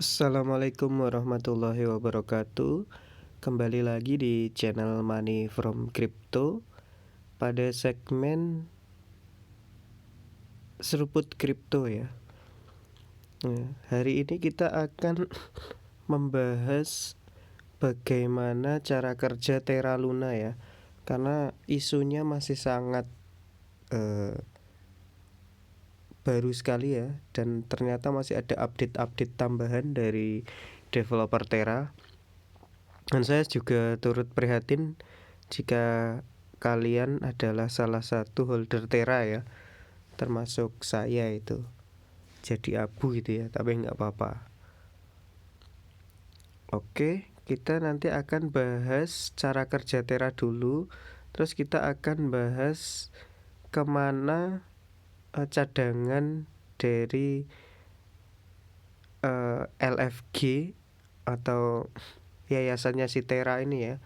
Assalamualaikum warahmatullahi wabarakatuh. Kembali lagi di channel Money from Crypto pada segmen seruput kripto ya. Nah, hari ini kita akan membahas bagaimana cara kerja Terra Luna ya. Karena isunya masih sangat baru sekali ya, dan ternyata masih ada update-update tambahan dari developer Terra. Dan saya juga turut prihatin jika kalian adalah salah satu holder Terra ya, termasuk saya itu jadi abu gitu ya, tapi nggak apa-apa. Oke, kita nanti akan bahas cara kerja Terra dulu, terus kita akan bahas kemana cadangan dari LFG atau yayasannya si Terra ini ya,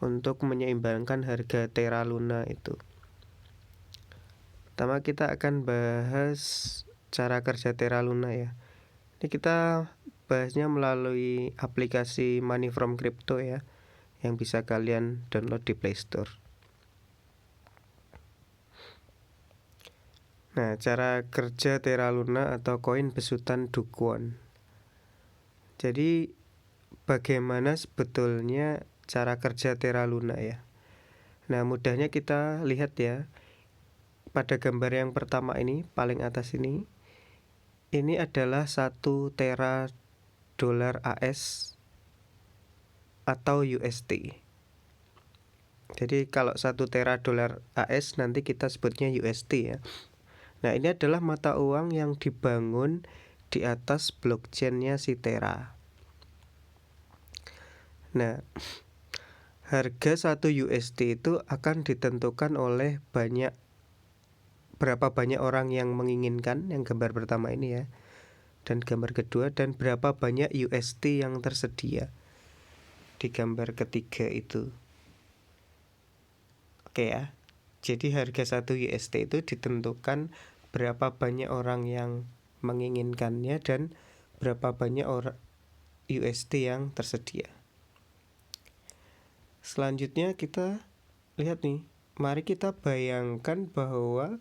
untuk menyeimbangkan harga Terra Luna itu. Pertama kita akan bahas cara kerja Terra Luna ya. Ini kita bahasnya melalui aplikasi Money from Crypto ya, yang bisa kalian download di Play Store. Nah, cara kerja Terra Luna atau koin besutan Dukwon. Jadi bagaimana sebetulnya cara kerja Terra Luna ya. Nah, mudahnya kita lihat ya, pada gambar yang pertama ini, paling atas ini adalah 1 tera dolar AS atau UST. Jadi kalau 1 tera dolar AS nanti kita sebutnya UST ya. Nah, ini adalah mata uang yang dibangun di atas blockchain-nya si Terra. Nah, harga 1 UST itu akan ditentukan oleh berapa banyak orang yang menginginkan, yang gambar pertama ini ya, dan gambar kedua, dan berapa banyak UST yang tersedia di gambar ketiga itu. Oke ya, jadi harga 1 UST itu ditentukan berapa banyak orang yang menginginkannya dan berapa banyak UST yang tersedia. Selanjutnya kita lihat nih, mari kita bayangkan bahwa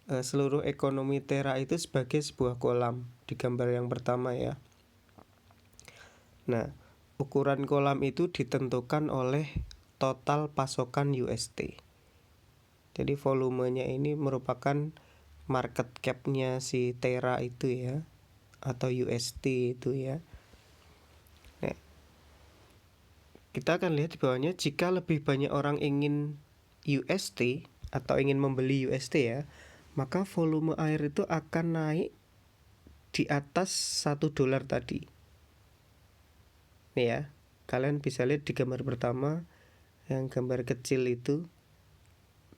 seluruh ekonomi Terra itu sebagai sebuah kolam di gambar yang pertama ya. Nah, ukuran kolam itu ditentukan oleh total pasokan UST. Jadi volumenya ini merupakan market cap-nya si Terra itu ya, atau UST itu ya. Nah, kita akan lihat di bawahnya, jika lebih banyak orang ingin UST atau ingin membeli UST ya, maka volume air itu akan naik di atas 1 dolar tadi. Nih ya, kalian bisa lihat di gambar pertama, yang gambar kecil itu,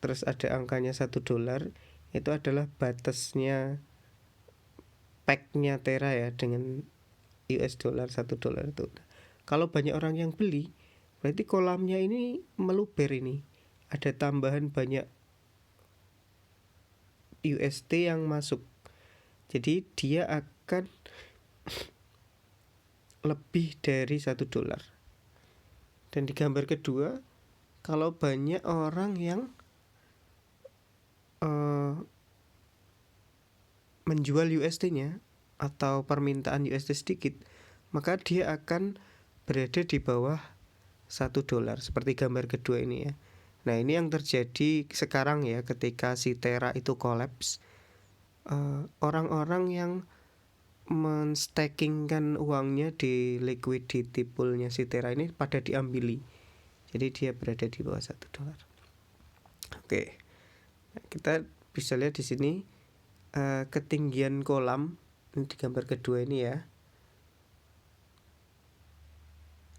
terus ada angkanya 1 dolar, itu adalah batasnya pack-nya Terra ya, dengan US dollar 1 dolar itu. Kalau banyak orang yang beli, berarti kolamnya ini meluber ini. Ada tambahan banyak UST yang masuk. Jadi dia akan lebih dari 1 dolar. Dan di gambar kedua, kalau banyak orang yang menjual UST-nya atau permintaan UST sedikit, maka dia akan berada di bawah 1 dolar seperti gambar kedua ini ya. Nah, ini yang terjadi sekarang ya, ketika si Terra itu collapse. Orang-orang yang menstakingkan uangnya di liquidity pool-nya si Terra ini pada diambili. Jadi dia berada di bawah 1 dolar. Oke. Nah, kita bisa lihat di sini ketinggian kolam ini di gambar kedua ini ya.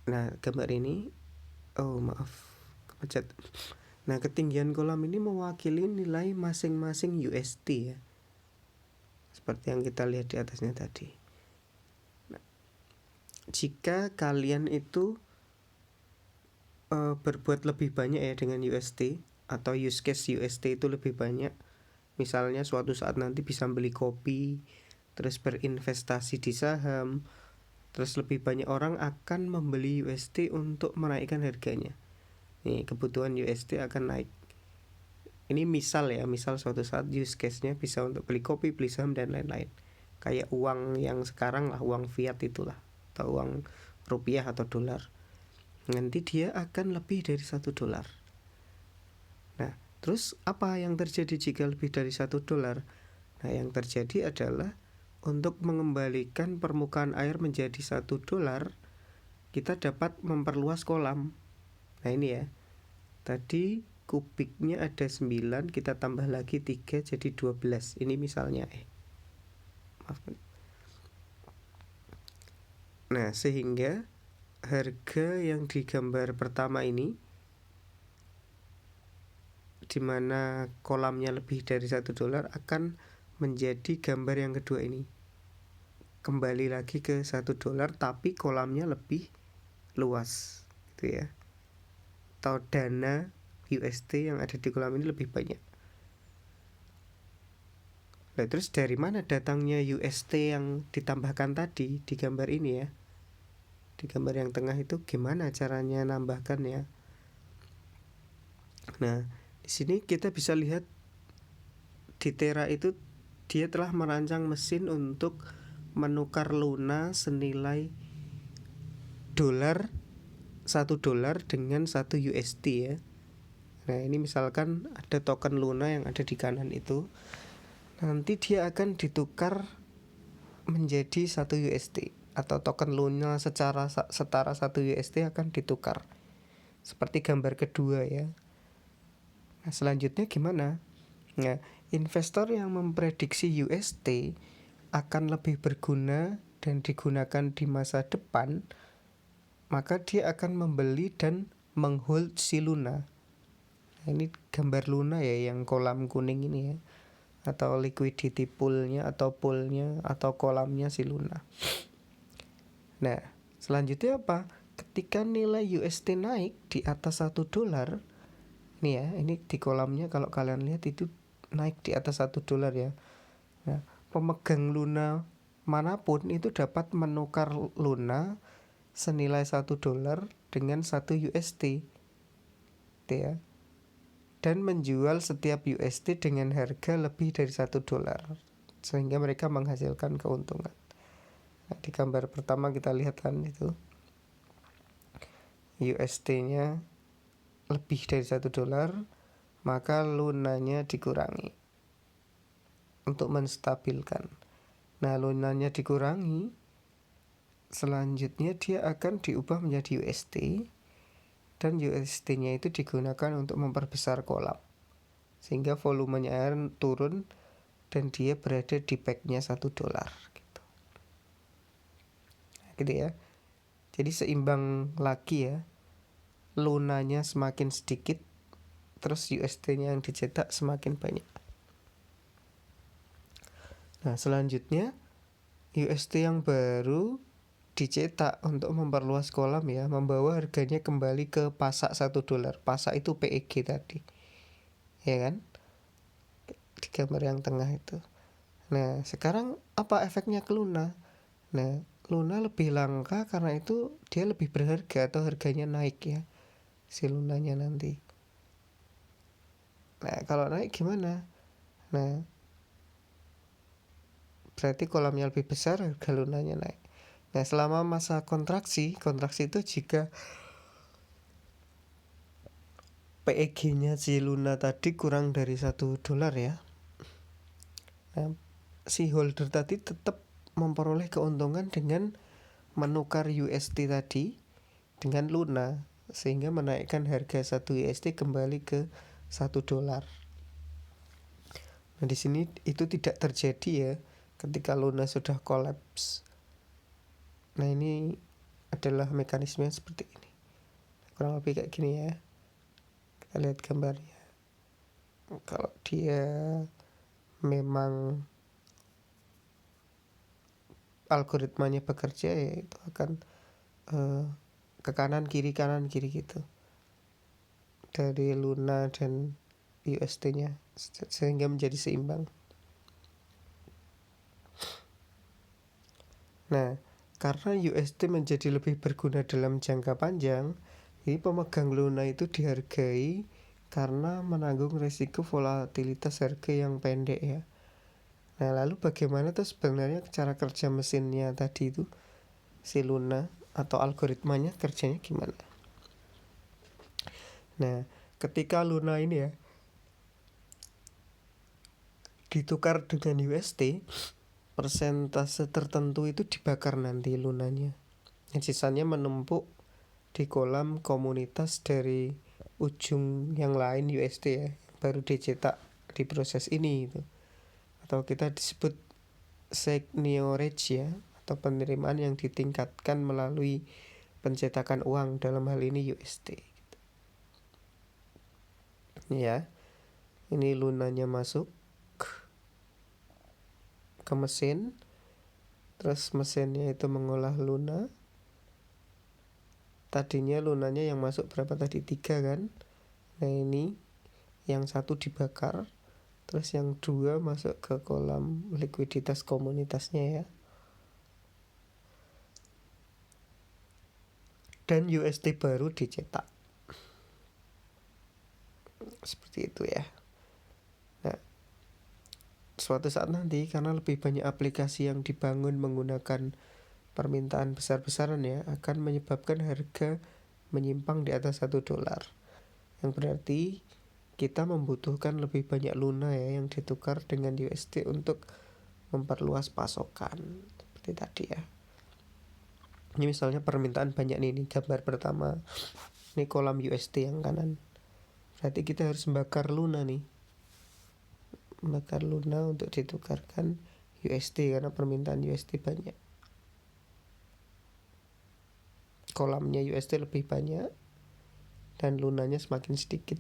Nah, gambar ini, kepencet. Nah, ketinggian kolam ini mewakili nilai masing-masing UST ya, seperti yang kita lihat di atasnya tadi. Nah, jika kalian itu berbuat lebih banyak ya dengan UST, atau use case UST itu lebih banyak, misalnya suatu saat nanti bisa beli kopi, terus berinvestasi di saham, terus lebih banyak orang akan membeli UST untuk menaikkan harganya. Nih, kebutuhan UST akan naik. Ini misal ya, misal suatu saat use case-nya bisa untuk beli kopi, beli saham, dan lain-lain. Kayak uang yang sekarang lah, uang fiat itulah, atau uang rupiah atau dolar. Nanti dia akan lebih dari $1. Nah, terus apa yang terjadi jika lebih dari $1? Nah, yang terjadi adalah untuk mengembalikan permukaan air menjadi $1, kita dapat memperluas kolam. Nah ini ya, tadi kubiknya ada 9, kita tambah lagi 3 jadi 12. Ini misalnya maaf. Nah, sehingga harga yang digambar pertama ini, dimana kolamnya lebih dari $1, akan menjadi gambar yang kedua ini. Kembali lagi ke $1, tapi kolamnya lebih luas, gitu ya. Atau dana UST yang ada di kolam ini lebih banyak. Nah, terus dari mana datangnya UST yang ditambahkan tadi di gambar ini ya? Di gambar yang tengah itu gimana caranya nambahkan ya? Nah, di sini kita bisa lihat di Terra itu dia telah merancang mesin untuk menukar Luna senilai $1 dengan 1 UST ya. Nah, ini misalkan ada token Luna yang ada di kanan itu, nanti dia akan ditukar menjadi 1 UST, atau token Luna secara setara 1 UST akan ditukar. Seperti gambar kedua ya. Nah, selanjutnya gimana? Nah, investor yang memprediksi UST akan lebih berguna dan digunakan di masa depan, maka dia akan membeli dan menghold si Luna. Nah, ini gambar Luna ya, yang kolam kuning ini ya, atau liquidity poolnya atau poolnya atau kolamnya si Luna. Nah, selanjutnya apa? Ketika nilai UST naik di atas $1, nih ya, ini di kolamnya kalau kalian lihat itu naik di atas $1 ya. Nah, pemegang Luna manapun itu dapat menukar Luna senilai $1 dengan 1 UST, gitu ya, dan menjual setiap UST dengan harga lebih dari $1, sehingga mereka menghasilkan keuntungan. Nah, di gambar pertama kita lihat kan itu UST-nya lebih dari $1, maka lunanya dikurangi untuk menstabilkan. Nah, lunanya dikurangi, selanjutnya dia akan diubah menjadi UST, dan UST-nya itu digunakan untuk memperbesar kolam, sehingga volumenya air turun dan dia berada di pack-nya $1 gitu. Nah, gitu ya. Jadi seimbang lagi ya. Lunanya semakin sedikit, terus UST-nya yang dicetak semakin banyak. Nah, selanjutnya UST yang baru dicetak untuk memperluas kolam ya, membawa harganya kembali ke pasak $1. Pasak itu PEG tadi, ya kan? Di gambar yang tengah itu. Nah, sekarang apa efeknya ke Luna? Nah, Luna lebih langka karena itu dia lebih berharga atau harganya naik ya, si Lunanya nanti. Nah, kalau naik gimana? Nah, berarti kolamnya lebih besar, harga Lunanya naik. Nah, selama masa kontraksi itu jika PEG-nya si Luna tadi kurang dari $1 ya, nah, si holder tadi tetap memperoleh keuntungan dengan menukar UST tadi dengan Luna, sehingga menaikkan harga 1 UST kembali ke $1. Nah, di sini itu tidak terjadi ya ketika Luna sudah collapse. Nah, ini adalah mekanisme seperti ini. Kurang lebih kayak gini ya. Kita lihat gambarnya. Kalau dia memang algoritmanya bekerja ya itu akan ke kanan kiri gitu dari Luna dan UST-nya, sehingga menjadi seimbang. Nah, Karena USD menjadi lebih berguna dalam jangka panjang, jadi pemegang Luna itu dihargai karena menanggung risiko volatilitas harga yang pendek ya. Nah, lalu bagaimana tuh sebenarnya cara kerja mesinnya tadi itu, si Luna atau algoritmanya kerjanya gimana? Nah, ketika Luna ini ya ditukar dengan USD, persentase tertentu itu dibakar nanti Lunanya. Yang sisanya menumpuk di kolam komunitas dari ujung yang lain USD ya, baru dicetak di proses ini itu. Atau kita disebut seigniorage ya, atau penerimaan yang ditingkatkan melalui pencetakan uang, dalam hal ini USD gitu. Ya, ini Lunanya masuk ke mesin, terus mesinnya itu mengolah Luna. Tadinya Lunanya yang masuk berapa tadi? 3 kan. Nah ini yang 1 dibakar, terus yang 2 masuk ke kolam likuiditas komunitasnya ya. Dan USD baru dicetak. Seperti itu ya. Nah, suatu saat nanti karena lebih banyak aplikasi yang dibangun menggunakan permintaan besar-besaran ya, akan menyebabkan harga menyimpang di atas $1. Yang berarti kita membutuhkan lebih banyak Luna ya yang ditukar dengan USD untuk memperluas pasokan. Seperti tadi ya. Ini misalnya permintaan banyak nih, ini gambar pertama. Ini kolam USD yang kanan. Berarti kita harus membakar Luna nih. Membakar Luna untuk ditukarkan USD karena permintaan USD banyak. Kolamnya USD lebih banyak dan Lunanya semakin sedikit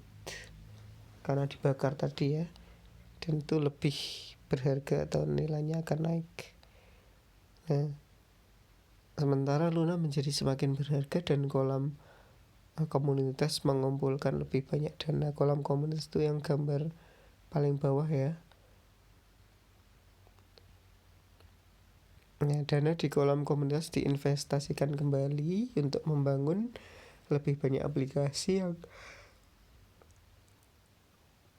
karena dibakar tadi ya, dan itu lebih berharga atau nilainya akan naik. Nah, sementara Luna menjadi semakin berharga dan kolam komunitas mengumpulkan lebih banyak dana. Kolam komunitas itu yang gambar paling bawah ya. Nah, dana di kolam komunitas diinvestasikan kembali untuk membangun lebih banyak aplikasi yang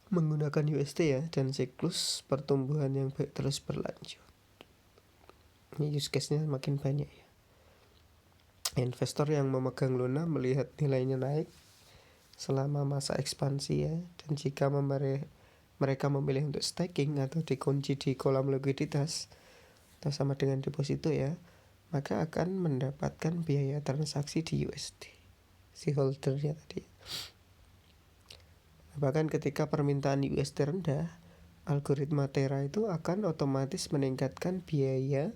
menggunakan USD ya, dan siklus pertumbuhan yang baik terus berlanjut. Ini use case-nya makin banyak ya. Investor yang memegang Luna melihat nilainya naik selama masa ekspansi ya, dan jika mereka memilih untuk staking atau dikunci di kolam likuiditas atau sama dengan deposito ya, maka akan mendapatkan biaya transaksi di USD si holdernya tadi. Bahkan ketika permintaan USD rendah, algoritma Terra itu akan otomatis meningkatkan biaya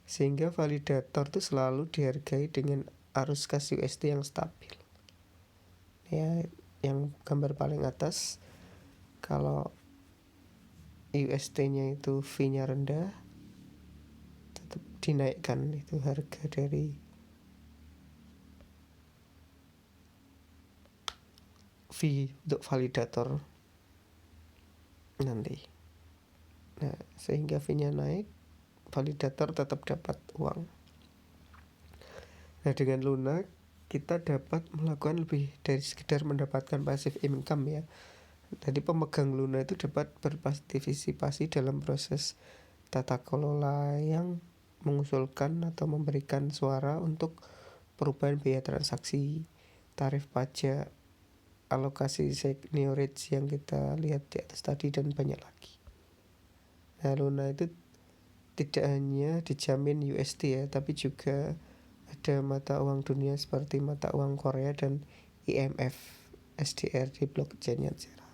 sehingga validator itu selalu dihargai dengan arus kas USD yang stabil. Ya, yang gambar paling atas, kalau USD-nya itu fee-nya rendah, tetap dinaikkan itu harga dari fee untuk validator nanti. Nah, sehingga fee-nya naik, validator tetap dapat uang. Nah, dengan Luna kita dapat melakukan lebih dari sekedar mendapatkan passive income ya. Jadi pemegang Luna itu dapat berpartisipasi dalam proses tata kelola yang mengusulkan atau memberikan suara untuk perubahan biaya transaksi, tarif pajak, alokasi seigniorage yang kita lihat di atas tadi, dan banyak lagi. Nah, Luna itu tidak hanya dijamin USD ya, tapi juga ada mata uang dunia seperti mata uang Korea dan IMF SDR di blockchain-nya Terra.